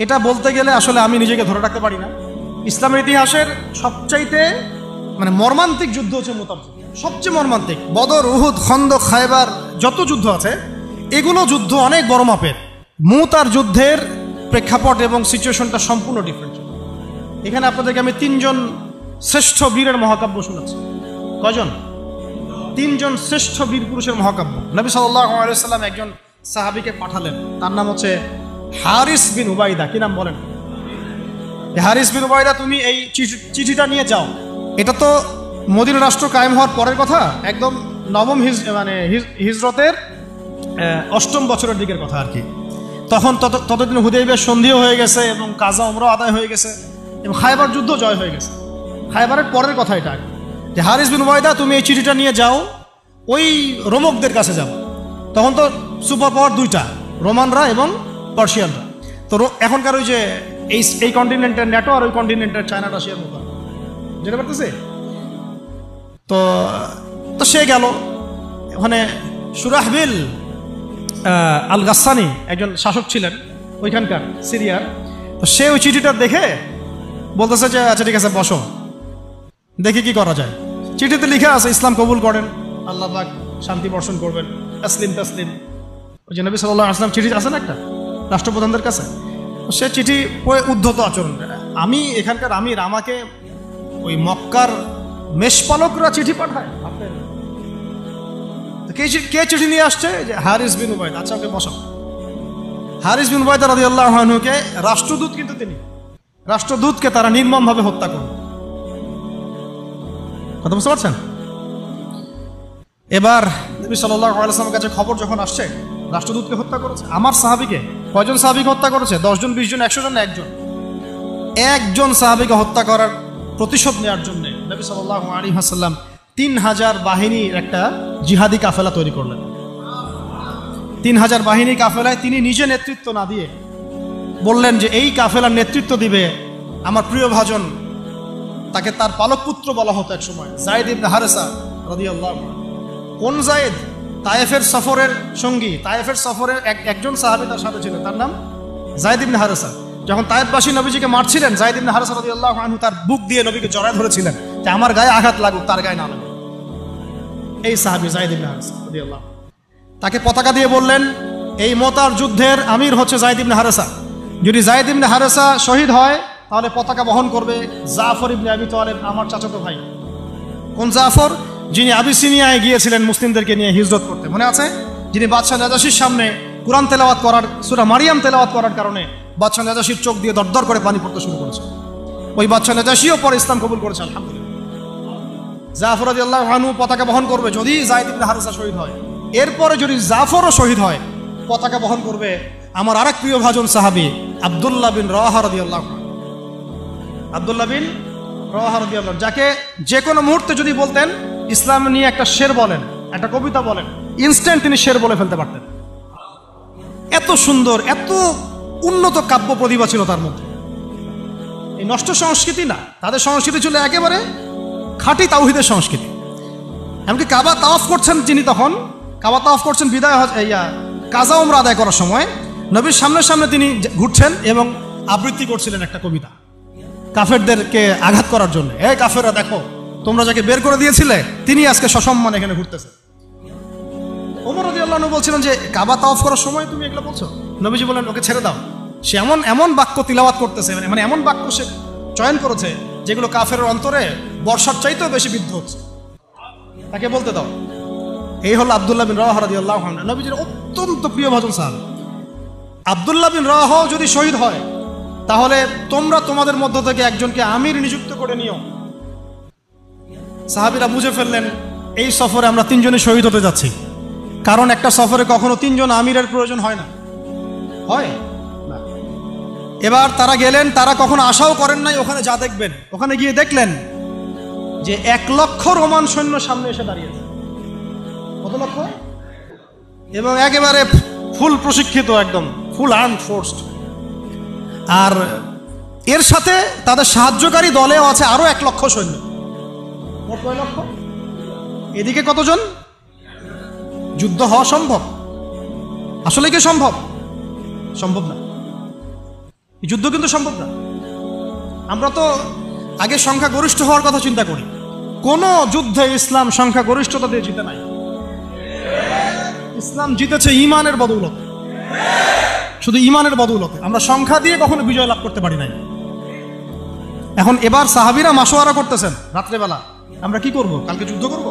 এটা বলতে গেলে আসলে আমি নিজেকে ধরে রাখতে পারি না। ইসলামের ইতিহাসের সবচাইতে মর্মান্তিক যুদ্ধ হচ্ছে মুতার যুদ্ধ, সবচেয়ে মর্মান্তিক। বদর, উহুদ, খন্দক, খায়বার যত যুদ্ধ আছে এগুলো যুদ্ধ অনেক বড় মাপের। মুতার যুদ্ধের প্রেক্ষাপট এবং সিচুয়েশনটা সম্পূর্ণ ডিফারেন্ট। এখানে আপনাদেরকে আমি 3 জন শ্রেষ্ঠ বীরের মহাকাব্য শোনাচ্ছি। কয়জন? 3 জন শ্রেষ্ঠ বীর পুরুষের মহাকাব্য। নবী সাল্লাল্লাহু আলাইহি ওয়াসাল্লাম একজন সাহাবীকে পাঠালেন, তার নাম হচ্ছে হারিস বিন উবাইদা। কি নাম বলেন? হারিস বিন উবাইদা, তুমি এই চিঠিটা নিয়ে যাও। এটা তো মদিনা রাষ্ট্র কায়েম হওয়ার পরের কথা, একদম নবম হিজরতের 8ম বছরের দিকের কথা আর কি। তখন ততদিন হুদাইবিয়ার সন্ধিও হয়ে গেছে এবং কাজা উমরা আদায় হয়ে গেছে এবং খায়বার যুদ্ধ জয় হয়ে গেছে। খায়বারের পরের কথা এটা, যে হারিস বিন উবাইদা তুমি এই চিঠিটা নিয়ে যাও, ওই রোমকদের কাছে যাও। তখন তো সুপার পাওয়ার 2টা, রোমানরা এবং পার্সিয়ানরা। তো এখনকার ওই যে এই কন্টিনেন্টের ন্যাটো আর ওই কন্টিনেন্টের চায়না রাশিয়ার মতো, যেতে পারতেছে। তো সে গেল ওখানে। সুরাহবিল আল গাসসানি একজন শাসক ছিলেন ওইখানকার সিরিয়ার। তো সে ওই চিঠিটা দেখে বলতেছে যে আচ্ছা ঠিক আছে, বসো, দেখি কি করা যায়। চিঠিতে লিখা আছে ইসলাম কবুল করেন, আল্লাহ পাক শান্তি বর্ষণ করবেন, তাসলিম তাসলিম। ওই যে নবী সাল্লাল্লাহু আলাইহি ওয়াসাল্লাম চিঠি আছে না একটা রাষ্ট্রপ্রধানদের কাছে, সে চিঠি পড়ে উদ্ধত আচরণ। আমি এখানকার আমির, আমাকে ওই মক্কার মেষপালকরা চিঠি পাঠায়? কে চিঠি নিয়ে আসছে? যে হারিস বিন উবাইদা। আচ্ছা, ওকে বসাও। হারিস বিন উবাইদা রাদিয়াল্লাহু আনহুকে, রাষ্ট্রদূত কিন্তু তিনি, রাষ্ট্রদূতকে তারা নির্মমভাবে হত্যা করল। কথা বুঝতে পারছেন? এবার নবী সাল্লাল্লাহু আলাইহি ওয়াসাল্লামের কাছে খবর যখন আসছে রাষ্ট্রদূতকে হত্যা করেছে। আমার সাহাবীকে, কয়জন সাহাবীকে হত্যা করেছে? 10 জন, 20 জন, 100 জন না একজন সাহাবীকে হত্যা করার প্রতিশোধ নেওয়ার জন্য নবী সাল্লাল্লাহু আলাইহি ওয়াসাল্লাম 3000 বাহিনীর একটা জিহাদি কাফেলা তৈরি করলেন। 3000 বাহিনী কাফেলায় তিনি নিজে নেতৃত্ব না দিয়ে বললেন যে এই কাফেলার নেতৃত্ব দিবে আমার প্রিয় ভাজন, তাকে তার পালক পুত্র বলা হতো এক সময়, যায়েদ ইবনে হারেসা রাদিয়াল্লাহু আনহু। কোন যায়েদ? তায়েফের সফরের সঙ্গী, তায়েফের সফরের একজন সাহাবী তার সাথে ছিলেন, তার নাম যায়েদ ইবনে হারেসা। যখন তায়েফবাসী নবীজিকে মারছিলেন, যায়েদ ইবনে হারেসা রাদিয়াল্লাহু আনহু তার বুক দিয়ে নবীকে জড়ায় ধরেছিলেন যে আমার গায়ে আঘাত লাগুক, তার গায়ে না লাগুক। এই সাহাবী যায়েদ ইবনে হারেসা রাদিয়াল্লাহু আনহু, তাকে পতাকা দিয়ে বললেন এই মোতার যুদ্ধের আমির হচ্ছে যায়েদ ইবনে হারেসা। যদি যায়েদ ইবনে হারেসা শহীদ হয় তাহলে পতাকা বহন করবে জাফর ইবনে আবি তালেব, আমার চাচাতো ভাই। কোন জাফর? যিনি আবিসিনিয়ায় গিয়েছিলেন মুসলিমদেরকে নিয়ে হিজরত করতে, মনে আছে? যিনি বাদশাহ নাজাশির সামনে কুরআন তেলাওয়াত করার, সূরা মারিয়াম তেলাওয়াত করার কারণে বাদশাহ নাজাশির চোখ দিয়ে দরদর করে পানি পড়তে শুরু করেছে। ওই বাদশাহ নাজাশিও পরে ইসলাম কবুল করেছে, আলহামদুলিল্লাহ। জাফর রাদিয়াল্লাহু আনহু পতাকা বহন করবে যদি যায়েদ ইবনে হারেসা শহীদ হয়। এরপরে যদি জাফরও শহীদ হয়, পতাকা বহন করবে আমার আরেক প্রিয় ভাজন সাহাবী আব্দুল্লাহ বিন রাওয়াহা রাদিয়াল্লাহু আনহু। আব্দুল্লাহ বিন রাওয়াহা রাদিয়াল্লাহু আনহু, যাকে যে কোনো মুহূর্তে যদি বলতেন ইসলাম নিয়ে একটা শের বলেন, একটা কবিতা বলেন, ইনস্ট্যান্ট তিনি শের বলে ফেলতে পারতেন। এত সুন্দর, এত উন্নত কাব্য প্রতিভা ছিল তার মধ্যে। এই নষ্ট সংস্কৃতি না, তাদের সংস্কৃতি ছিল একেবারে খাঁটি তাওহীদের সংস্কৃতি। এমনকি কাবা তাওয়াফ করছেন যিনি, তখন কাবা তাওয়াফ করছেন বিদায় কাজা উমরা আদায় করার সময় নবীর সামনে সামনে তিনি ঘুরছেন এবং আবৃত্তি করছিলেন একটা কবিতা কাফেরদেরকে আঘাত করার জন্য। এই কাফেররা দেখো, তোমরা যাকে বের করে দিয়েছিলে তিনি আজকে সসম্মানে এখানে ঘুরতেছে। ওমর রাদিয়াল্লাহু আনহু বলছিলেন যে কাবা তাওয়াফ করার সময় তুমি এগুলো বলছো? নবীজি বলেন ওকে ছেড়ে দাও, সে এমন বাক্য তিলাওয়াত করতেছে, মানে এমন বাক্য সে চয়ন করেছে যেগুলো কাফের অন্তরে বর্ষার চাইতেও বেশি বিদ্ধ হচ্ছে, তাকে বলতে দাও। এই হলো আব্দুল্লাহ বিন রাওয়াহা রাদিয়াল্লাহু আনহু, নবীজির অত্যন্ত প্রিয় ভাজন সাহাবী। আব্দুল্লাহ বিন রাওয়াহা যদি শহীদ হয় তাহলে তোমরা তোমাদের মধ্য থেকে একজনকে আমির নিযুক্ত করে নিও। সাহাবীরা বুঝে ফেললেন এই সফরে আমরা 3 জনই শহীদ হতে যাচ্ছি, কারণ একটা সফরে কখনো 3 জন আমিরের প্রয়োজন হয় না, হয় না। এবার তারা গেলেন, তারা কখনো আশাও করেন নাই ওখানে যা দেখবেন। ওখানে গিয়ে দেখলেন যে 1 লক্ষ রোমান সৈন্য সামনে এসে দাঁড়িয়েছে। কত লক্ষ? এবং একেবারে ফুল প্রশিক্ষিত, একদম ফুল আর্মড ফোর্সড। আর এর সাথে তাদের সাহায্যকারী দলেও আছে আরো 1 লক্ষ সৈন্য। মোট কয় লক্ষ? এদিকে কতজন? যুদ্ধ হওয়া সম্ভব? আসলে কি সম্ভব? সম্ভব না। এই যুদ্ধ কিন্তু সম্ভব না। আমরা তো আগে সংখ্যাগরিষ্ঠ হওয়ার কথা চিন্তা করি। কোন যুদ্ধে ইসলাম সংখ্যাগরিষ্ঠতা দিয়ে জিতে নাই। ইসলাম জিতেছে ইমানের বদৌলতে, শুধু ইমানের বদৌলতে। আমরা সংখ্যা দিয়ে কখনো বিজয় লাভ করতে পারি নাই। এখন এবার সাহাবীরা মাশওয়ারা করতেছেন রাত্রেবেলা, আমরা কি করব? কালকে যুদ্ধ করব,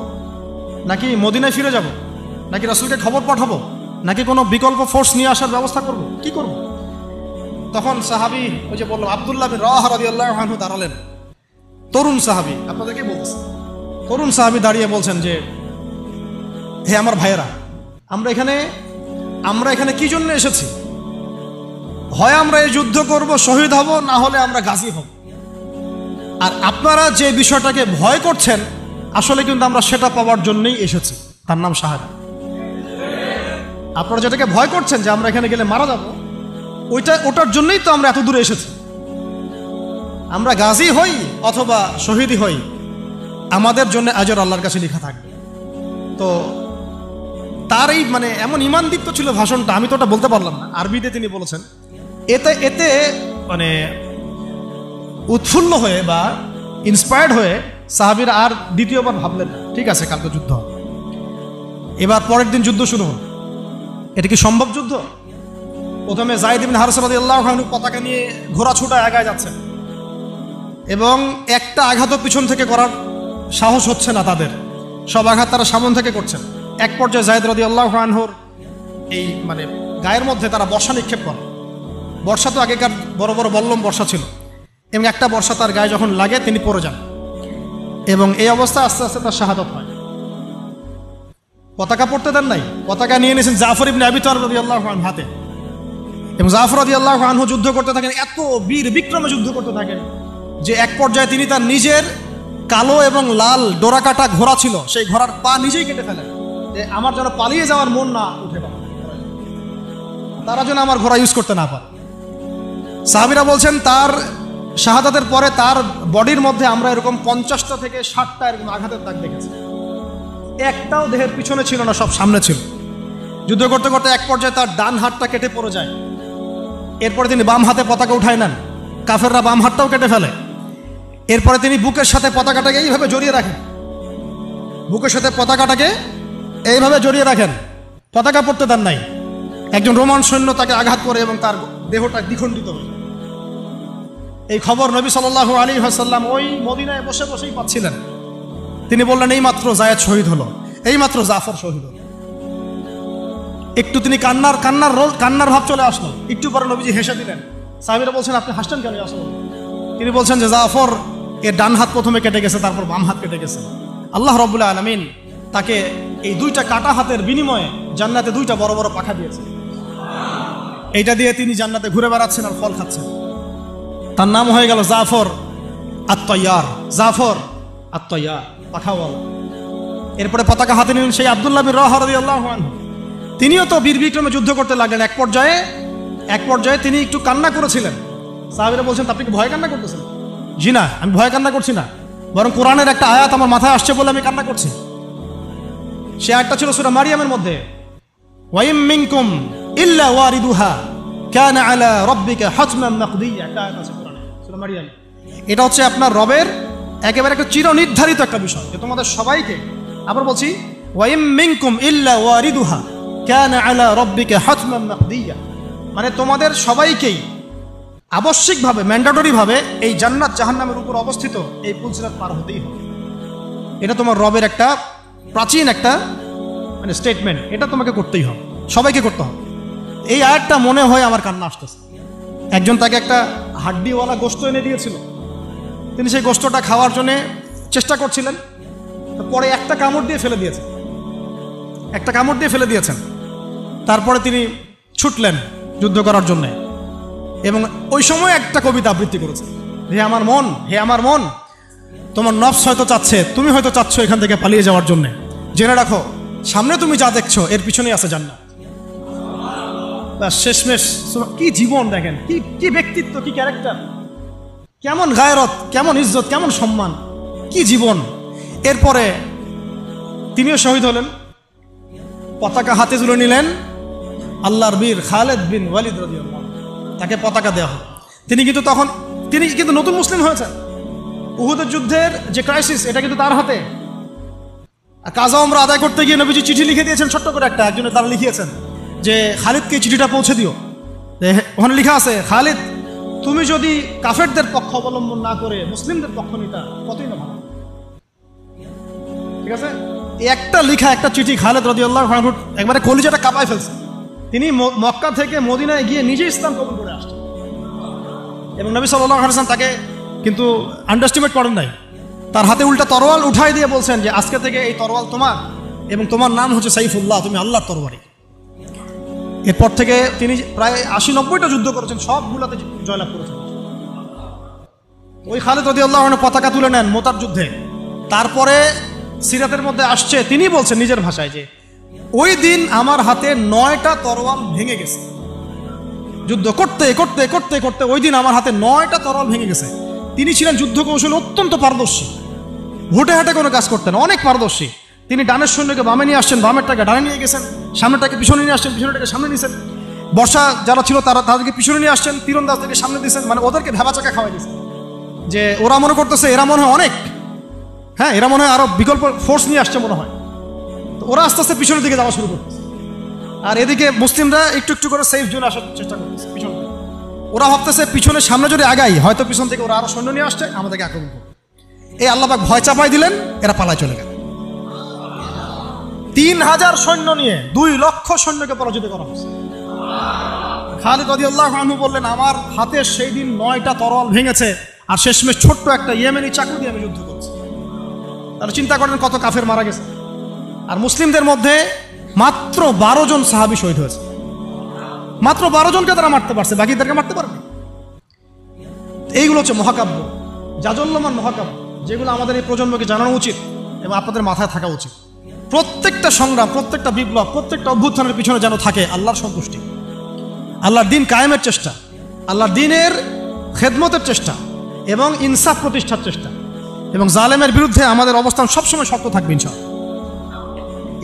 নাকি মদিনায় ফিরে যাব, নাকি রাসূলকে খবর পাঠাবো, নাকি কোনো বিকল্প ফোর্স নিয়ে আসার ব্যবস্থা করব, কি করব? তখন সাহাবী, ওই যে বললাম আব্দুল্লাহ বিন রাওয়াহা রাদিয়াল্লাহু আনহু দাঁড়ালেন। তরুণ সাহাবী, আপনাদেরকে বলতেছি, তরুণ সাহাবী দাঁড়িয়ে বলছেন যে, হে আমার ভাইয়েরা, আমরা এখানে কি জন্য এসেছি? হয় আমরা এই যুদ্ধ করব, শহীদ হব, না হলে আমরা গাজী হব। আর আপনারা যে বিষয়টাকে ভয় করছেন, আসলে কিন্তু আমরা সেটা পাওয়ার জন্যই এসেছি, তার নাম শাহাদাত। আপনারা যেটাকে ভয় করছেন যে আমরা এখানে গেলে মারা যাব, ওটার জন্যই তো আমরা এত দূরে এসেছি। আমরা গাজী হই অথবা শহীদই হই, আমাদের জন্য আজর আল্লাহর কাছে লেখা থাকবে। তো তার এই মানে এমন ইমানদীপ্ত ছিল ভাষণটা, আমি তো ওটা বলতে পারলাম না, আরবিতে তিনি বলেছেন। এতে মানে উৎফুল্ল হয়ে বা ইন্সপায়ার্ড হয়ে সাহাবীরা আর দ্বিতীয়বার ভাবলেন না, ঠিক আছে কালকে যুদ্ধ হবে। এবার পরের দিন যুদ্ধ শুরু হল। এটা কি সম্ভব যুদ্ধ? প্রথমে যায়েদ ইবনে হারেসা রাদিয়াল্লাহু আনহু পতাকা নিয়ে ঘোড়া ছুটা এগিয়ে যাচ্ছেন, এবং একটা আঘাতও পিছন থেকে করার সাহস হচ্ছে না তাদের, সব আঘাত তারা সামন থেকে করছেন। এক পর্যায়ে যায়েদ রাদিয়াল্লাহু আনহুর এই মানে গায়ের মধ্যে তারা বর্ষা নিক্ষেপ করে। বর্ষা তো আগেকার বড় বড় বল্লম বর্ষা ছিল, এবং একটা বর্ষা তার গায়ে যখন লাগে তিনি পড়ে যান, এবং এই অবস্থা আস্তে আস্তে তার শাহাদাত হয়। পতাকা পড়তে দেন নাই, পতাকা নিয়ে নিয়েছেন জাফর ইবনে আবি তালিব রাদিয়াল্লাহু আনহু হাতে, এবং জাফর রাদিয়াল্লাহু আনহু যুদ্ধ করতে থাকেন, এত বীর বিক্রমে যুদ্ধ করতে থাকেন যে এক পর্যায়ে তিনি তার নিজের কালো এবং লাল ডোরাকাটা ঘোড়া ছিল, সেই ঘোড়ার পা নিজেই কেটে ফেলেন, যে আমার যেন পালিয়ে যাওয়ার মন না উঠে পারে, তারা যেন আমার ঘোড়া ইউজ করতে না পারে। সাহাবীরা বলছেন তার শাহাদাতের পরে তার বডির মধ্যে আমরা এরকম 50টা থেকে 60টা এরকম আঘাতের দাগ দেখেছি। একটাও দেহের পিছনে ছিল না, সব সামনে ছিল। যুদ্ধ করতে করতে এক পর্যায়ে তার ডান হাতটা কেটে পড়ে যায়। এরপরে তিনি বাম হাতে পতাকা উঠায় নেন, কাফেররা বাম হাতটাও কেটে ফেলে। এরপরে তিনি বুকের সাথে পতাকাটাকে এইভাবে জড়িয়ে রাখেন, বুকের সাথে পতাকাটাকে এইভাবে জড়িয়ে রাখেন, পতাকা পড়তে দেন নাই। একজন রোমান সৈন্য তাকে আঘাত করে এবং তার দেহটা দ্বিখণ্ডিত হয়ে যায়। এই খবর নবী সাল্লাল্লাহু আলাইহি ওয়াসাল্লাম ওই মদিনায় বসে বসেই পাচ্ছিলেন। তিনি বললেন, এই মাত্র যায়েদ শহীদ হলো, এই মাত্র জাফর শহীদ হলো। একটু তিনি কান্নার ভাব চলে আসলো। একটু পরে নবীজি হেসে দিলেন। সাহাবীরা বলছেন, আপনি হাসছেন কেন? আসলে তিনি বলছেন যে জাফর এর ডান হাত প্রথমে কেটে গেছে, তারপর বাম হাত কেটে গেছে। আল্লাহ রাব্বুল আলামিন তাকে এই দুইটা কাটা হাতের বিনিময়ে জান্নাতে দুইটা বড় বড় পাখা দিয়েছে। এইটা দিয়ে তিনি জান্নাতে ঘুরে বেড়াচ্ছেন আর ফল খাচ্ছেন। তার নাম হয়ে গেল জাফর আত-তাইয়ার, জাফর আত-তাইয়ার, পাখাওয়ালা। এরপরে পতাকা হাতে নিলেন সেই আব্দুল্লাহ বিন রাওয়াহা রাদিয়াল্লাহু আনহু। তিনিও তো বীর বিক্রমে যুদ্ধ করতে লাগলেন। এক পর্যায়ে তিনি একটু কান্না করেছিলেন। সাহাবীরা বলছেন, আপনি কি ভয় কান্না করতেছেন? জি না, আমি ভয় কান্না করছি না, বরং কোরআনের একটা আয়াত আমার মাথায় আসছে বলে আমি কান্না করছি। সে আয়াতটা ছিল সূরা মারিয়ামের মধ্যে, ওয়াইম মিনকুম ইল্লা ওয়ারিদুহা কানা আলা রাব্বিকা হাতমান মাকদিয়া। একটা আয়াত আছে কোরআনে, সূরা মারিয়াম। এটা হচ্ছে আপনার রবের একেবারে একটা চিরনির্ধারিত একটা বিষয়, যে তোমাদের সবাইকে, আবার বলছি, ওয়াইম মিনকুম ইল্লা ওয়ারিদুহা কানা আলা রাব্বিকা হাতমান মাকদিয়া, মানে তোমাদের সবাইকেই আবশ্যিকভাবে, ম্যান্ডেটরিভাবে এই জান্নাত জাহান্নামের উপর অবস্থিত এই পুলসিরাত পার হতেই হবে। এটা তোমার রবের একটা প্রাচীন একটা মানে স্টেটমেন্ট, এটা তোমাকে করতেই হবে, সবাইকে করতে হবে। এই আয়াতটা মনে হয় আমার কান্না আসতেছে। একজন তাকে একটা হাড্ডিওয়ালা গোশত এনে দিয়েছিল, তিনি সেই গোশতটা খাওয়ার জন্য চেষ্টা করছিলেন, পরে একটা কামড় দিয়ে ফেলে দিয়েছেন। তারপরে তিনি ছুটলেন যুদ্ধ করার জন্যে, এবং ওই সময় একটা কবিতা আবৃত্তি করেছেন, হে আমার মন, তোমার নফস হয়তো চাচ্ছে, তুমি হয়তো চাচ্ছ এখান থেকে পালিয়ে যাওয়ার জন্য, জেনে রাখো সামনে তুমি যা দেখছো এর পিছনেই আছে জান্নাত। শেষমেশ কি জীবন দেখেন, কি ব্যক্তিত্ব, কি ক্যারেক্টার, কেমন গায়রত, কেমন ইজ্জত, কেমন সম্মান, কি জীবন। এরপরে তিনিও শহীদ হলেন, পতাকা হাতে তুলে নিলেন আল্লাহর বীর খালিদ বিন ওয়ালিদ রাদিয়াল্লাহু আনহু, তাকে পতাকা দেওয়া হলো। তিনি কিন্তু নতুন মুসলিম হয়েছেন। উহুদের যুদ্ধের যে ক্রাইসিস, এটা কিন্তু তার হাতে। কাজা ওমরা আদায় করতে গিয়ে নবীজি চিঠি লিখে দিয়েছেন, ছোট্ট করে একজনের দ্বারা লিখিয়েছেন যে খালিদকে চিঠিটা পৌঁছে দিও। ওখানে লেখা আছে, খালিদ তুমি যদি কাফেরদের পক্ষ অবলম্বন না করে মুসলিমদের পক্ষ নিতা কতই না ভালো। ঠিক আছে, একটা লেখা একটা চিঠি খালিদ রাদিয়াল্লাহু আনহু একবারে কলিজাটা কাঁপায় ফেলছে। তিনি মক্কা থেকে মদিনায় গিয়ে নিজে ইসলাম কবুল করে আসছেন এবং নবী সাল্লাল্লাহু আলাইহি ওয়াসাল্লাম তাকে কিন্তু আন্ডারস্টিমেট করেন নাই। তার হাতে উল্টা তরোয়াল উঠাই দিয়ে বলছেন যে আজকে থেকে এই তরোয়াল তোমার এবং তোমার নাম হচ্ছে সাইফুল্লাহ, তুমি আল্লাহর তরবারি। এরপর থেকে তিনি প্রায় 80-90টা যুদ্ধ করেছেন, সবগুলোতে জয়লাভ করেছেন। ওই খালিদ রাদিয়াল্লাহু আনহু পতাকা তুলে নেন মোতার যুদ্ধে। তারপরে সিরাতের মধ্যে আসছে, তিনি বলছেন নিজের ভাষায় যে ওই দিন আমার হাতে 9টা তরোয়াল ভেঙে গেছে। যুদ্ধ করতে করতে করতে করতে ওই দিন আমার হাতে 9টা তরোয়াল ভেঙে গেছে। তিনি ছিলেন যুদ্ধ কৌশলে অত্যন্ত পারদর্শী, হুটে হাটে কোনো কাজ করতেন, অনেক পারদর্শী। তিনি ডানের সৈন্যকে বামে নিয়ে আসছেন, বামেরটাকে ডানে নিয়ে গেছেন, সামনেটাকে পিছনে নিয়ে আসছেন, পিছনেটাকে সামনে নিয়েছেন। বর্ষা যারা ছিল তাদেরকে পিছনে নিয়ে আসছেন, তীরন্দাজদেরকে সামনে দিয়েছেন, মানে ওদেরকে ভেবাচাকা খাওয়াই দিয়েছেন যে ওরা মনে করতেছে এরা মনে হয় অনেক, হ্যাঁ এরা মনে হয় আরো বিকল্প ফোর্স নিয়ে আসছে মনে হয়। তো ওরা আস্তে আস্তে পিছনের দিকে যাওয়া শুরু করতেছে, আর এদিকে মুসলিমরা একটু একটু করে সেফ জোনে আসার চেষ্টা করতেছে পিছনে। ওরা ভাবতেছে পিছনে সামনে যদি আগাই হয়তো পিছন থেকে ওরা আরো সৈন্য নিয়ে আসছে, আমাদেরকে আক্রমণ করবে। এই আল্লাহ পাক ভয় চাপাই দিলেন, এরা পালায় চলে গেল। 3000 সৈন্য নিয়ে 2 লক্ষ সৈন্যকে পরাজিত করা হয়েছে। খালিদ রাদিয়াল্লাহু আনহু বললেন আমার হাতে সেই দিন 9টা তরোয়াল ভেঙেছে, আর শেষমেশ ছোট্ট একটা ইয়েমেনি চাকু দিয়ে আমি যুদ্ধ করছি। তাহলে চিন্তা করেন কত কাফের মারা গেছে। আর মুসলিমদের মধ্যে মাত্র 12 জন সাহাবী শহীদ হয়েছে। মাত্র 12 জনকে তারা মারতে পারছে, বাকিদেরকে মারতে পারবে। এইগুলো হচ্ছে মহাকাব্য, জাজল্যমান মহাকাব্য, যেগুলো আমাদের এই প্রজন্মকে জানানো উচিত এবং আপনাদের মাথায় থাকা উচিত। প্রত্যেকটা সংগ্রাম, প্রত্যেকটা বিপ্লব, প্রত্যেকটা অভ্যুত্থানের পিছনে যেন থাকে আল্লাহর সন্তুষ্টি, আল্লাহর দিন কায়েমের চেষ্টা, আল্লাহর দিনের খেদমতের চেষ্টা এবং ইনসাফ প্রতিষ্ঠার চেষ্টা, এবং জালেমের বিরুদ্ধে আমাদের অবস্থান সবসময় শক্ত থাকবে ইনশাআল্লাহ।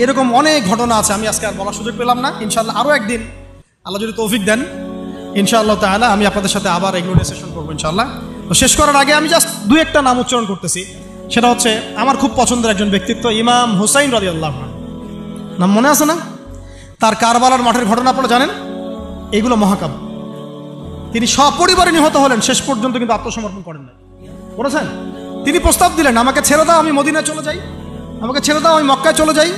এরকম অনেক ঘটনা আছে, আমি আজকে আর বলার সুযোগ পেলাম না। ইনশাআল্লাহ আরও একদিন আল্লাহ যদি তৌফিক দেন ইনশাআল্লাহ তাআলা আমি আপনাদের সাথে আবার এগুলো নিয়ে সেশন করবো ইনশাআল্লাহ। তো শেষ করার আগে আমি জাস্ট 2-1টা নাম উচ্চারণ করতেছি। সেটা হচ্ছে আমার খুব পছন্দের একজন ব্যক্তিত্ব, ইমাম হুসাইন রাদিয়াল্লাহু আনহু। নাম মনে আছে না? তার কারবালার মাঠের ঘটনা আপনারা জানেন। এইগুলো মহাকাব্য। তিনি সপরিবারে নিহত হলেন, শেষ পর্যন্ত কিন্তু আত্মসমর্পণ করেন না, বলেছেন। তিনি প্রস্তাব দিলেন আমাকে ছেড়ে দাও, আমি মদিনায় চলে যাই, আমাকে ছেড়ে দাও, আমি মক্কায় চলে যাই,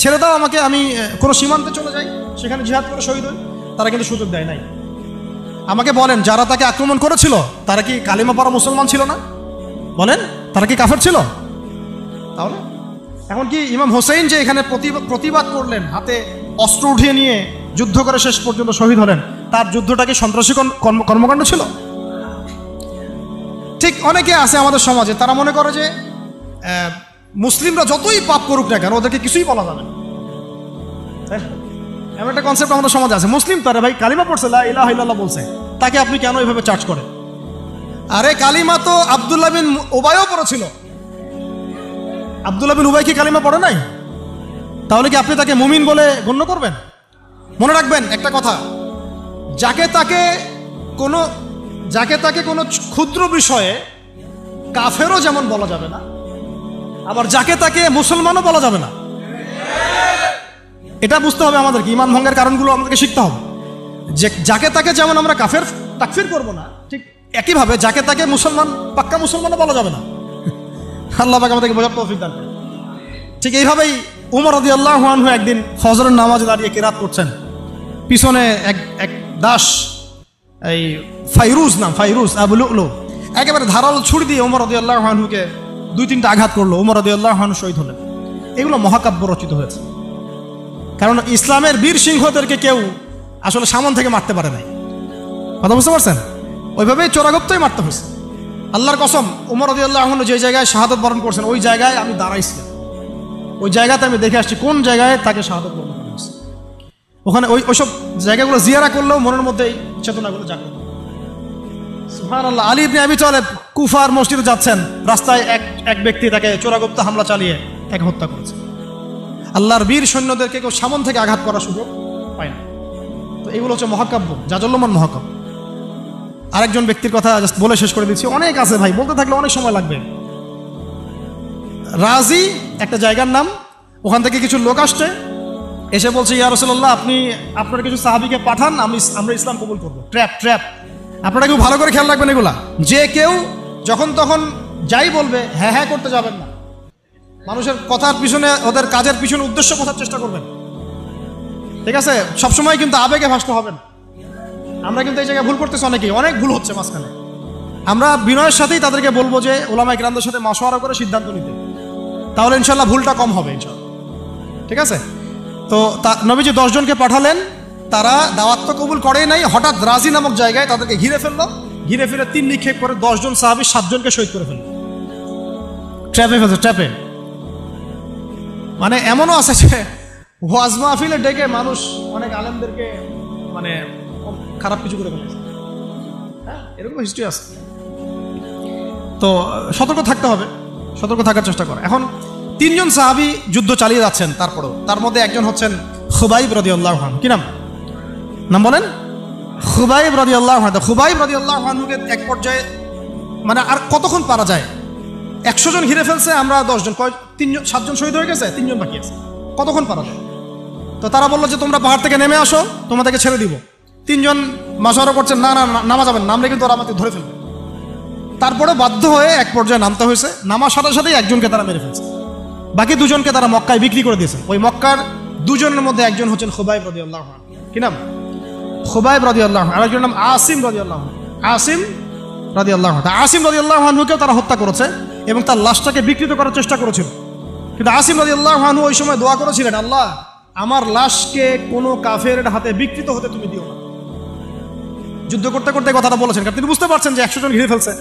ছেড়ে দাও আমাকে, আমি কোনো সীমান্তে চলে যাই, সেখানে জিহাদ করে শহীদ হই। তারা কিন্তু সুযোগ দেয় নাই। আমাকে বলেন যারা তাকে আক্রমণ করেছিল তারা কি কালিমা পড়া মুসলমান ছিল না? বলেন তারা কি কাফের ছিল? তাহলে এখন কি ইমাম হোসেন যে এখানে প্রতিবাদ করলেন, হাতে অস্ত্র উঠিয়ে নিয়ে যুদ্ধ করে শেষ পর্যন্ত শহীদ হলেন, তার যুদ্ধটা কি সন্ত্রাসী কর্মকাণ্ড ছিল? ঠিক অনেকে আছে আমাদের সমাজে, তারা মনে করে যে মুসলিমরা যতই পাপ করুক না কেন ওদেরকে কিছুই বলা যাবে না। এমন একটা কনসেপ্ট আমাদের সমাজে আছে, মুসলিম তারা ভাই কালিমা পড়ছে, লা ইলাহা ইল্লাল্লাহ বলছে, তাকে আপনি কেন এইভাবে চার্জ করেন? আরে কালিমা তো আব্দুল্লাহ বিন উবাইও পড়েছিল। আব্দুল্লাহ বিন উবাই কি কালিমা পড়ে নাই? তাহলে কি আপনি তাকে মুমিন বলে গণ্য করবেন? মনে রাখবেন একটা কথা, যাকে তাকে কোনো ক্ষুদ্র বিষয়ে কাফেরও যেমন বলা যাবে না, আবার যাকে তাকে মুসলমানও বলা যাবে না। এটা বুঝতে হবে আমাদেরকে, ঈমান ভঙ্গের কারণগুলো আমাদেরকে শিখতে হবে। যে যাকে তাকে যেমন আমরা কাফের তাকফির করবো না, ঠিক একইভাবে যাকে তাকে মুসলমান, পাক্কা মুসলমানও বলা যাবে না। আল্লাহ পাক আমাদেরকে বোঝার তৌফিক দান করেন। ঠিক এইভাবেই উমর রাদিয়াল্লাহু আনহু একদিন ফজরের নামাজে দাঁড়িয়ে কিরাত করছেন, পিছনে এক দাস, এই ফাইরুজ আবু লুলু, একেবারে ধারালো ছুরি দিয়ে উমর রাদিয়াল্লাহু আনহুকে 2-3টা আঘাত করলো। উমর রাদিয়াল্লাহু আনহু শহীদ হলেন। এগুলো মহাকাব্য রচিত হয়েছে, কারণ ইসলামের বীর সিংহদেরকে কেউ আসলে সামন থেকে মারতে পারে নাই। কথা বুঝতে পারছেন? ওইভাবেই চোরাগপ্তই মারতে হয়েছে। আল্লাহর কসম, উমর রাদিয়াল্লাহু আনহু যে জায়গায় শাহাদত বরণ করছেন ওই জায়গায় আমি দাঁড়াইছিলাম, ওই জায়গাতে আমি দেখে আসছি কোন জায়গায় তাকে শাহাদত বরণ করা হয়েছে। ওখানে ওইসব জায়গাগুলো জিয়ারা করলেও মনের মধ্যে এই চেতনাগুলো জাগ্রত। সুবহানাল্লাহ। আলী ইবনে আবি তালেব কুফার মসজিদে যাচ্ছেন, রাস্তায় এক ব্যক্তি তাকে চোরাগপ্ত হামলা চালিয়ে তাকে হত্যা করেছে। আল্লাহর বীর সৈন্যদেরকে কেউ সামন থেকে আঘাত করার সুযোগ পায় না। তো এগুলো হচ্ছে মহাকাব্য, জাজল্যমান মহাকাব্য। আরেকজন ব্যক্তির কথা জাস্ট বলে শেষ করে দিচ্ছি, অনেক আছে ভাই, বলতে থাকলে অনেক সময় লাগবে। রাজি একটা জায়গার নাম, ওখান থেকে কিছু লোক আসছে, এসে বলছে ইয়া রাসূলুল্লাহ আপনি আপনার কিছু সাহাবীকে পাঠান, আমরা ইসলাম কবুল করবো। ট্র্যাপ। আপনারা কেউ ভালো করে খেয়াল রাখবেন এগুলা, যে কেউ যখন তখন যাই বলবে হ্যাঁ করতে যাবেন না। মানুষের কথার পিছনে, ওদের কাজের পিছনে উদ্দেশ্য বোঝার চেষ্টা করবেন, ঠিক আছে? সবসময় কিন্তু আবেগে ভাসতে হবে না। আমরা কিন্তু এই জায়গায় ভুল করতেছি, অনেক ভুল হচ্ছে মাঝখানে। আমরা বিনয়ের সাথেই তাদেরকে বলবো যে ওলামায়ে কেরামদের সাথে মাশওয়ারা করে সিদ্ধান্ত নিতে, তাহলে ইনশাল্লাহ ভুলটা কম হবে ইনশাল্লাহ, ঠিক আছে? তো নবীজি 10 জনকে পাঠালেন, তারা দাওয়াত তো কবুল করেই নাই, হঠাৎ রাজি নামক জায়গায় তাদেরকে ঘিরে ফেললো, ঘিরে ফিরে 3 নিক্ষেপ করে 10 জন সাহাবী 7 জনকে শহীদ করে ফেললো। ট্র্যাপে মানে এমনও আছে যে ওয়াজ মাহফিলে ডেকে মানুষ অনেক আলেমদেরকে মানে খারাপ কিছু করে ফেলেছে, হ্যাঁ, এরকম হিস্ট্রি আছে। তো সতর্ক থাকতে হবে, সতর্ক থাকার চেষ্টা করে। এখন 3 জন সাহাবী যুদ্ধ চালিয়ে যাচ্ছেন, তারপরেও তার মধ্যে একজন হচ্ছেন খুবাইব রাদিয়াল্লাহু আনহু। কি নাম বলেন? খুবাইব রাদিয়াল্লাহু আনহু। খুবাইব রাদিয়াল্লাহু আনহুকে এক পর্যায়ে মানে আর কতক্ষণ পারা যায়, 100 জন ঘিরে ফেলছে, আমরা 10 জন, 7 জন শহীদ হয়ে গেছে, 3 জন বাকি আছে, কতক্ষণ পারা যায়? তো তারা বললো যে তোমরা পাহাড় থেকে নেমে আসো, তোমাদেরকে ছেড়ে দিব। 3 জন মাশওয়ারা করছেন, না নামা যাবেন, নামলে কিন্তু ওরা আমাকে ধরে ফেলবে। তারপরে বাধ্য হয়ে এক পর্যায়ে নামতে হয়েছে, নামার সাথে সাথেই একজনকে তারা মেরে ফেলছে, বাকি 2 জনকে তারা মক্কায় বিক্রি করে দিয়েছে। ওই মক্কার 2 জনের মধ্যে একজন হচ্ছেন খুবাইব রাদিয়াল্লাহু আনহু। কি নাম? খুবাইব রাদিয়াল্লাহু আনহু। আরেকজনের নাম আসিম রাদিয়াল্লাহু আনহু। আসিম রাদিয়াল্লাহু আনহুকেও তারা হত্যা করেছে এবং তার লাশটাকে বিকৃত করার চেষ্টা করেছিল। কিন্তু আসিম রাদিয়াল্লাহু আনহু ওই সময় দোয়া করেছিলেন, আল্লাহ আমার লাশকে কোনো কাফেরের হাতে বিকৃত হতে তুমি দিও না। যুদ্ধ করতে করতে কথাটা বলেছেন, কারণ তিনি বুঝতে পারছেন যে 100 জন ঘিরে ফেলছে,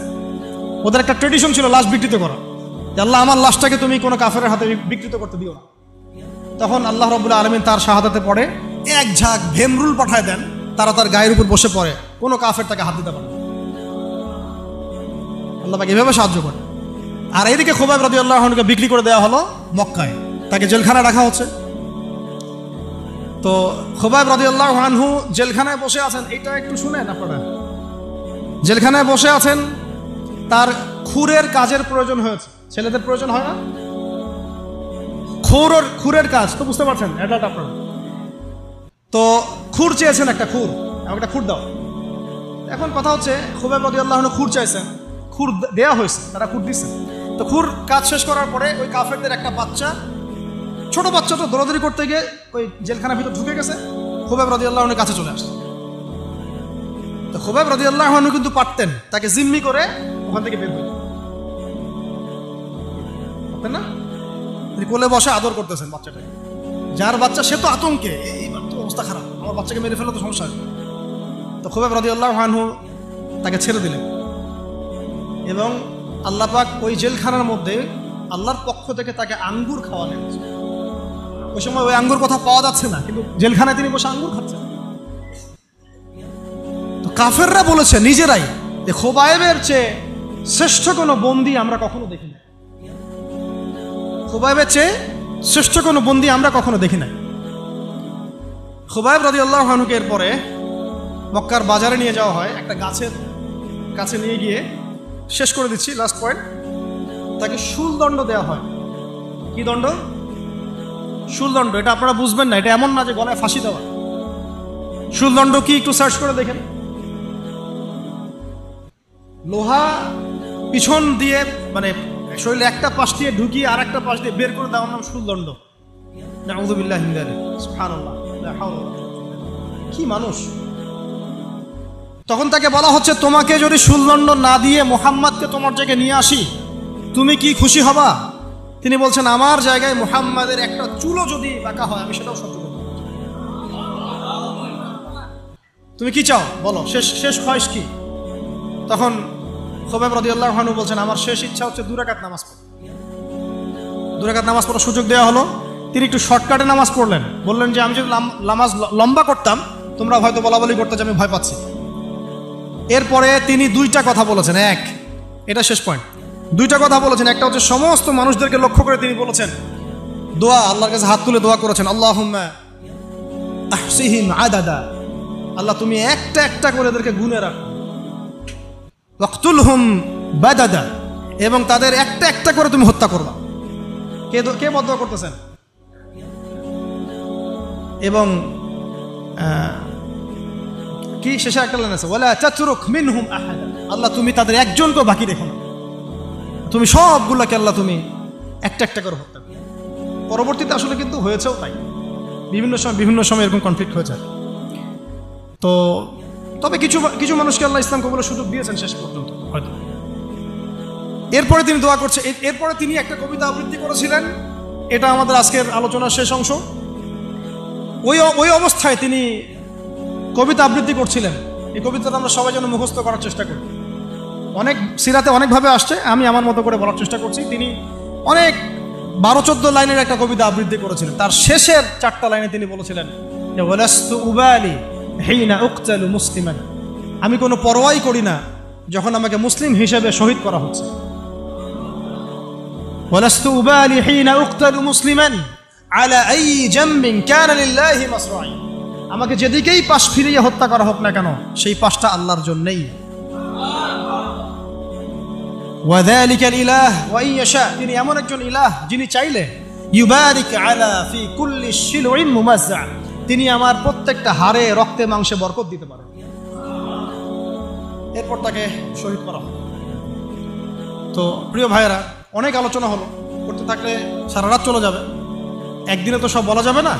ওদের একটা ট্রেডিশন ছিল লাশ বিকৃত করা, যে আল্লাহ আমার লাশটাকে তুমি কোনো কাফেরের হাতে বিকৃত করতে দিও না। তখন আল্লাহ রাব্বুল আলামিন তার শাহাদাতে পড়ে এক ঝাঁক ভেমরুল পাঠায় দেন, তারা তার গায়ের উপর বসে পড়ে, কোনো কাফের তাকে হাত দিতে পারে না। আল্লাহ পাক এভাবে সাহায্য করে। আর এইদিকে খুবাইব রাদিয়াল্লাহু আনহুকে বিক্রি করে দেওয়া হলো মক্কায়, তাকে জেলখানায় রাখা হচ্ছে। তো খুবাইব রাদিয়াল্লাহু আনহু জেলখানায় বসে আছেন, এটা একটু শুনেন আপনারা। জেলখানায় বসে আছেন, তার খুরের কাজের প্রয়োজন হয়েছে। ছেলেদের প্রয়োজন হয় না? খুরের কাজ তো বুঝতে পারছেন, অ্যাডাল্ট আপনারা। তো খুর চেয়েছেন, একটা খুর, আমাকে একটা খুর দাও। এখন কথা হচ্ছে খুবাইব রাদিয়াল্লাহু আনহু খুর চাইছেন, খুর দেয়া হয়েছে, তারা খুর দিচ্ছে। তো খুর কাজ শেষ করার পরে ওই কাফেরদের একটা বাচ্চা, ছোট বাচ্চা, তো দৌড়াদৌড়ি করতে গিয়ে ওই জেলখানার ভিতর ঢুকে গেছে, খুবাইব রাদিয়াল্লাহু আনহুর কাছে চলে আসছে। তো খুবাইব রাদিয়াল্লাহু আনহু কিন্তু পারতেন তাকে জিম্মি করে ওখান থেকে বের হয়ে, পারতেন না? তিনি কোলে বসে আদর করতেছেন বাচ্চাটাকে, যার বাচ্চা সে তো আতঙ্কে, এইবার তো অবস্থা খারাপ, আমার বাচ্চাকে মেরে ফেলে তো সমস্যা। তো খুবাইব রাদিয়াল্লাহু আনহু তাকে ছেড়ে দিলেন এবং আল্লাহ পাক ওই জেলখানার মধ্যে আল্লাহর পক্ষ থেকে তাকে আঙ্গুর খাওয়ালেন। ওই সময় ওই আঙ্গুর কথা পাওয়া যাচ্ছে না, কিন্তু জেলখানায় তিনি বসে আঙ্গুর খাচ্ছেন। তো কাফেররা বলেছে নিজেরাই যে খুবাইবের চেয়ে শ্রেষ্ঠ কোনো বন্দী আমরা কখনো দেখি না, খুবাইবের চেয়ে শ্রেষ্ঠ কোনো বন্দী আমরা কখনো দেখি না। খুবাইব রাদিয়াল্লাহু আনহুকে এরপরে মক্কার বাজারে নিয়ে যাওয়া হয়, একটা গাছের কাছে নিয়ে গিয়ে, শেষ করে দিচ্ছি লাস্ট পয়েন্ট, তাকে শুলদণ্ড দেওয়া হয়। কি দণ্ড? শুলদণ্ড। এটা আপনারা বুঝবেন না, এটা এমন না যে গলায় ফাঁসি দেওয়া। শুলদণ্ড কি একটু সার্চ করে দেখেন। লোহা পিছন দিয়ে মানে শরীরে একটা পাশ দিয়ে ঢুকিয়ে আর একটা পাশ দিয়ে বের করে দেওয়ার নাম শুলদণ্ড। নাউযুবিল্লাহি মিন যালিক, সুবহানাল্লাহ, লা হাওলা ওয়ালা কুওয়াতা। কি মানুষ! তখন তাকে বলা হচ্ছে, তোমাকে যদি শুলদণ্ড না দিয়ে মুহাম্মাদকে তোমার জায়গায় নিয়ে আসি, তুমি কি খুশি হবা? তিনি বলছেন, আমার জায়গায় মুহাম্মাদের একটা চুলও যদি বাঁকা হয় আমি সেটাও সহ্য করব। তুমি কি চাও বলো, শেষ খয়েশ কি? তখন খুবাইব রাদিয়াল্লাহু আনহু বলছেন, আমার শেষ ইচ্ছা হচ্ছে 2 রাকাত নামাজ পড়া। 2 রাকাত নামাজ পড়ার সুযোগ দেওয়া হলো, তিনি একটু শর্টকাটে নামাজ পড়লেন। বললেন যে আমি যদি নামাজ লম্বা করতাম তোমরা হয়তো বলাবলি করতে যে আমি ভয় পাচ্ছি। এরপরে তিনি 2টা কথা বলেছেন, এটা শেষ পয়েন্ট, 2টা কথা বলেছেন। একটা হচ্ছে সমস্ত মানুষদেরকে লক্ষ্য করে তিনি বলেছেন দোয়া, আল্লাহর কাছে হাত তুলে দোয়া করেছেন, আল্লাহুম্মা আহসিহিম আদাদা, আল্লাহ তুমি একটা একটা করে এদেরকে গুনে রাখো। ওয়াকতুলহুম বাদাদা, এবং তাদের একটা একটা করে তুমি হত্যা করবা। কে বদদোয়া করতেছেন? এবং কি শেষে একটা লাইন আছে, ওয়ালা তাতরুক মিনহুম আহাদা, আল্লাহ তুমি তাদের একজনকেও বাকি রেখো না, তুমি সবগুলোকে আল্লাহ তুমি একটা একটা করে হত্যা করো। পরবর্তীতে আসলে কিন্তু হয়েছেও তাই, বিভিন্ন সময় এরকম কনফ্লিক্ট হয়েছে। তো তবে কিছু মানুষকে আল্লাহ ইসলাম কবুলের সুযোগ দিয়েছেন শেষ পর্যন্ত হয়তো। এরপরে তিনি দোয়া করছে, এরপরে তিনি একটা কবিতা আবৃত্তি করেছিলেন, এটা আমাদের আজকের আলোচনার শেষ অংশ। ওই অবস্থায় তিনি কবিতা আবৃত্তি করছিলেন। এই কবিতাটা আমরা সবাই যেন মুখস্থ করার চেষ্টা করি। অনেক সিরাতে অনেকভাবে আসছে, আমি আমার মতো করে বলার চেষ্টা করছি। তিনি অনেক 12-14 লাইনের একটা কবিতা আবৃত্তি করেছিলেন। তার শেষের 4টা লাইনে তিনি বলেছিলেন যে ওয়ালাস্তু উবালি হিনা উকতালু মুসলিমান, আমি কোনো পরোয়াই করি না যখন আমাকে মুসলিম হিসেবে শহীদ করা হচ্ছে। ওয়ালাস্তু উবালি হিনা উকতালু মুসলিমান আলা আই জামবিন কানা লিল্লাহি মাসরাই, আমাকে যেদিকেই পাশ ফিরিয়ে হত্যা করা হোক না কেন সেই পাশটা আল্লাহর জন্যই। ওয়াযালিকাল ইলাহ ওয়া ইয়াশা, তিনি এমন একজন ইলাহ যিনি চাইলে ইউবারিক আলা ফি কুল্লি শিলউইন মুমাজ্জা, তিনি আমার প্রত্যেকটা হাড়ে রক্তে মাংসে বরকত দিতে পারেন। এরপর তাকে শহীদ করা হয়। তো প্রিয় ভাইয়েরা, অনেক আলোচনা হলো, করতে থাকলে সারা রাত চলে যাবে, একদিনে তো সব বলা যাবে না।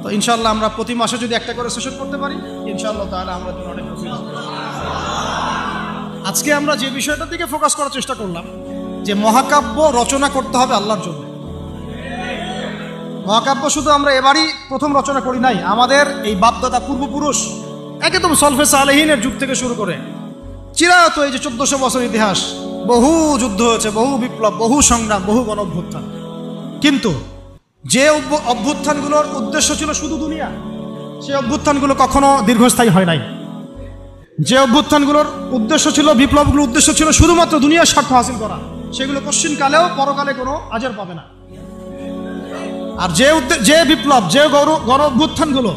তো ইনশাআল্লাহ আমরা প্রতি মাসে যদি একটা করে সেশন করতে পারি, ইনশাআল্লাহ তাহলে আমরা অনেক খুশি হব। আজকে আমরা যে বিষয়টার দিকে ফোকাস করার চেষ্টা করলাম যে মহাকাব্য রচনা করতে হবে আল্লাহর জন্য। মহাকাব্য শুধু আমরা এবারই প্রথম রচনা করি নাই, আমাদের এই বাপদাদা পূর্বপুরুষ একদম সলফে সালেহিনের যুগ থেকে শুরু করে চিরায়ত এই যে 1400 বছর ইতিহাস, বহু যুদ্ধ হয়েছে, বহু বিপ্লব, বহু সংগ্রাম, বহু গণ অভ্যুত্থান। কিন্তু যে অভ্যুত্থানগুলোর উদ্দেশ্য ছিল শুধু দুনিয়া, সেই অভ্যুত্থানগুলো কখনো দীর্ঘস্থায়ী হয় নাই। যে অভ্যুত্থানগুলোর উদ্দেশ্য ছিল, বিপ্লবগুলোর উদ্দেশ্য ছিল শুধুমাত্র দুনিয়ার স্বার্থ হাসিল করা, সেগুলো পশ্চিমকালেও পরকালে কোনো আজর পাবে না। আর যে বিপ্লব, যে গণ অভ্যুত্থানগুলো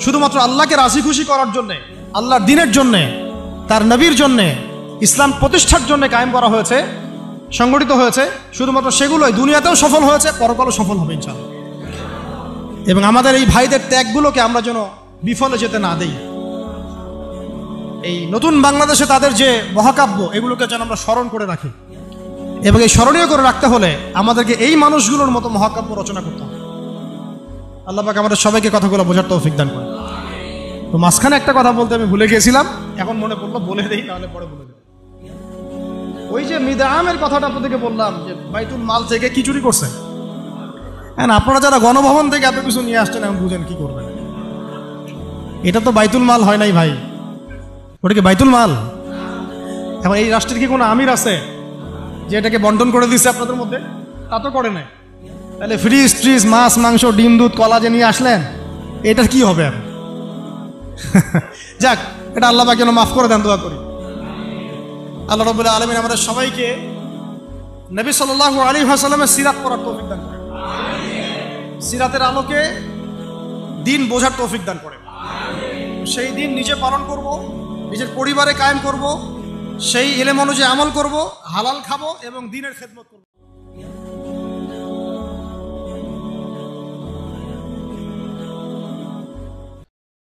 শুধুমাত্র আল্লাহকে রাজি খুশি করার জন্যে, আল্লাহর দ্বীনের জন্যে, তার নবীর জন্যে, ইসলাম প্রতিষ্ঠার জন্য কায়েম করা হয়েছে, সংগঠিত হয়েছে, শুধুমাত্র সেগুলোই দুনিয়াতেও সফল হয়েছে, পরকালও সফল হবে ইনশাআল্লাহ। এবং আমাদের এই ভাইদের ত্যাগগুলোকে আমরা যেন বিফলে যেতে না দেই। এই নতুন বাংলাদেশে তাদের যে মহাকাব্য, এগুলোকে যেন আমরা স্মরণ করে রাখি। এবং এই স্মরণীয় করে রাখতে হলে আমাদেরকে এই মানুষগুলোর মতো মহাকাব্য রচনা করতে হবে। আল্লাহ পাক আমাদের সবাইকে কথাগুলো বোঝার তৌফিক দান করে। তো মাঝখানে একটা কথা বলতে আমি ভুলে গিয়েছিলাম, এখন মনে পড়লো, বলে দেই, নাহলে পরে বলে দেব। ওই যে মিদআমের কথাটা আপনাদেরকে বললাম যে বাইতুল মাল থেকে কি চুরি করছে। হ্যাঁ, আপনারা যারা গণভবন থেকে এত কিছু নিয়ে আসছেন, এখন বুঝেন কি করবেন। এটা তো বাইতুল মাল হয় নাই ভাই, ওটা কি বাইতুল মাল? এখন এই রাষ্ট্রের কি কোনো আমির আছে যে এটাকে বন্টন করে দিচ্ছে আপনাদের মধ্যে? তা তো করে নাই। তাহলে ফ্রিজ ট্রিজ, মাছ মাংস, ডিম দুধ কলা যে নিয়ে আসলেন, এটার কি হবে এখন? যাক, এটা আল্লাহ পাক যেন মাফ করে দেন, দোয়া করি। আল্লাহ রাব্বুল আলামিন আমাদের সবাইকে নবী সাল্লাল্লাহু আলাইহি ওয়াসাল্লামের সিরাত পড়ার তৌফিক দান করেন, সিরাতের আলোকে দিন বোঝার তৌফিক দান করেন। সেই দিন নিজে পালন করব, নিজের পরিবারে কায়েম করব, সেই ইলম অনুযায়ী আমল করব, হালাল খাবো এবং দ্বীনের খেদমত করব।